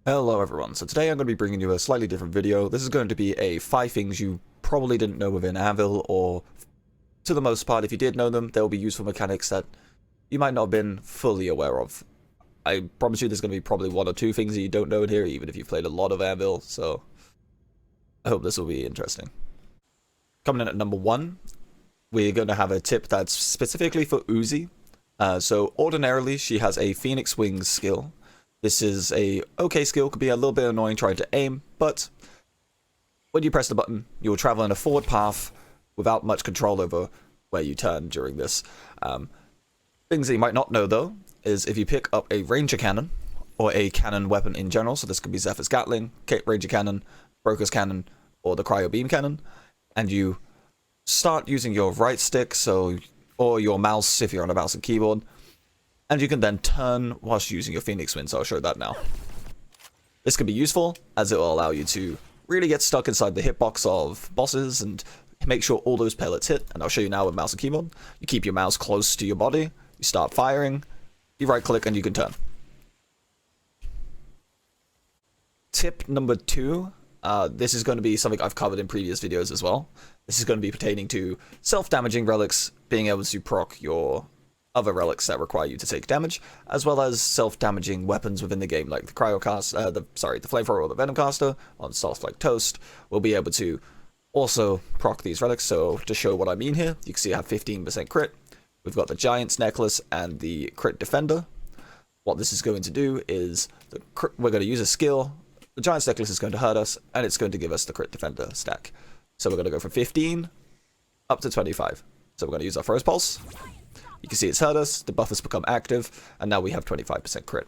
Hello everyone, so today I'm going to be bringing you a slightly different video. This is going to be a 5 things you probably didn't know within Anvil, or to the most part, if you did know them, there will be useful mechanics that you might not have been fully aware of. I promise you there's going to be probably 1 or 2 things that you don't know in here, even if you've played a lot of Anvil, so I hope this will be interesting. Coming in at number 1, we're going to have a tip that's specifically for Uzi. So ordinarily, she has a Phoenix Wings skill. This is a okay skill, could be a little bit annoying trying to aim, but when you press the button, you'll travel in a forward path without much control over where you turn during this. Things that you might not know though, is if you pick up a Ranger Cannon, or a cannon weapon in general, so this could be Zephyr's Gatling, Ranger Cannon, Broker's Cannon, or the Cryo Beam Cannon, and you start using your right stick, or your mouse if you're on a mouse and keyboard, and you can then turn whilst using your Phoenix Wind, so I'll show that now. This can be useful, as it will allow you to really get stuck inside the hitbox of bosses and make sure all those pellets hit, and I'll show you now with mouse and keyboard. You keep your mouse close to your body, you start firing, you right click and you can turn. Tip number 2, this is going to be something I've covered in previous videos as well. This is going to be pertaining to self-damaging relics, being able to proc your other relics that require you to take damage, as well as self-damaging weapons within the game, like the the flamethrower or the venom caster on stuff like Toast. We'll be able to also proc these relics. So to show what I mean here, you can see I have 15% crit. We've got the Giant's Necklace and the Crit Defender. What this is going to do is we're going to use a skill. The Giant's Necklace is going to hurt us, and it's going to give us the Crit Defender stack. So we're going to go from 15 up to 25. So we're going to use our first pulse. You can see it's hurt us, the buff has become active, and now we have 25% crit.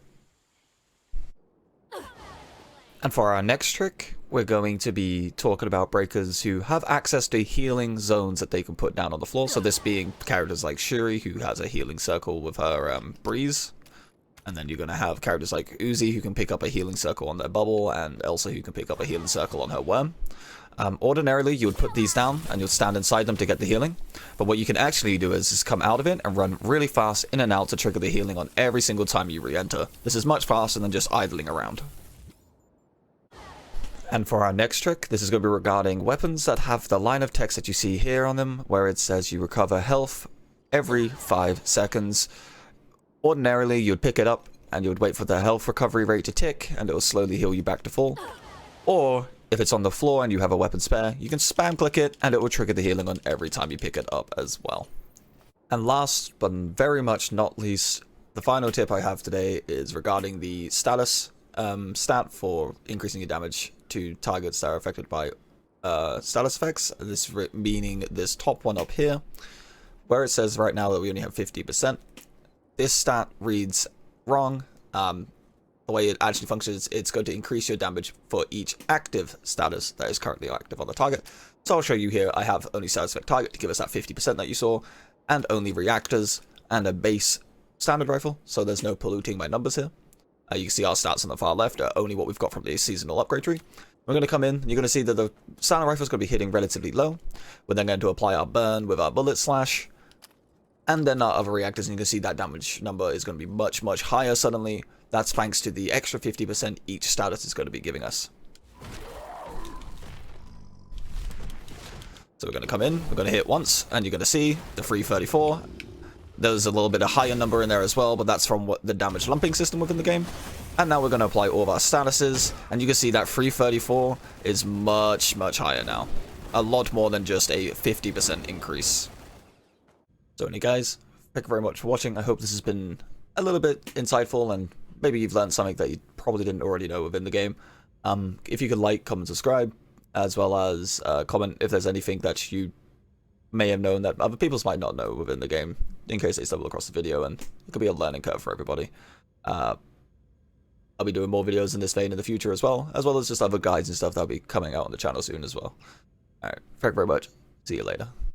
And for our next trick, we're going to be talking about breakers who have access to healing zones that they can put down on the floor. So this being characters like Shuri, who has a healing circle with her Breeze. And then you're going to have characters like Uzi, who can pick up a healing circle on their bubble, and Elsa, who can pick up a healing circle on her worm. Ordinarily, you would put these down and you'll stand inside them to get the healing. But what you can actually do is just come out of it and run really fast in and out to trigger the healing on every single time you re-enter. This is much faster than just idling around. And for our next trick, this is going to be regarding weapons that have the line of text that you see here on them, where it says you recover health every 5 seconds. Ordinarily, you'd pick it up and you would wait for the health recovery rate to tick, and it will slowly heal you back to full. Or if it's on the floor and you have a weapon spare, you can spam click it and it will trigger the healing on every time you pick it up as well. And last but very much not least, the final tip I have today is regarding the status stat for increasing your damage to targets that are affected by status effects. This meaning this top one up here, where it says right now that we only have 50%. This stat reads wrong. The way it actually functions, it's going to increase your damage for each active status that is currently active on the target. So I'll show you here, I have only status effect target to give us that 50% that you saw, and only reactors, and a base standard rifle, so there's no polluting my numbers here. You can see our stats on the far left are only what we've got from the seasonal upgrade tree. We're going to come in, you're going to see that the standard rifle is going to be hitting relatively low. We're then going to apply our burn with our bullet slash, and then our other reactors, and you can see that damage number is going to be much, much higher suddenly. That's thanks to the extra 50% each status is going to be giving us. So we're going to come in, we're going to hit once, and you're going to see the 334. There's a little bit of higher number in there as well, but that's from the damage lumping system within the game. And now we're going to apply all of our statuses, and you can see that 334 is much, much higher now. A lot more than just a 50% increase. So anyway guys, thank you very much for watching. I hope this has been a little bit insightful, and maybe you've learned something that you probably didn't already know within the game. If you could like, comment, subscribe, as well as comment if there's anything that you may have known that other people might not know within the game, in case they stumble across the video, and it could be a learning curve for everybody. I'll be doing more videos in this vein in the future as well as just other guides and stuff that'll be coming out on the channel soon as well. Alright, thank you very much. See you later.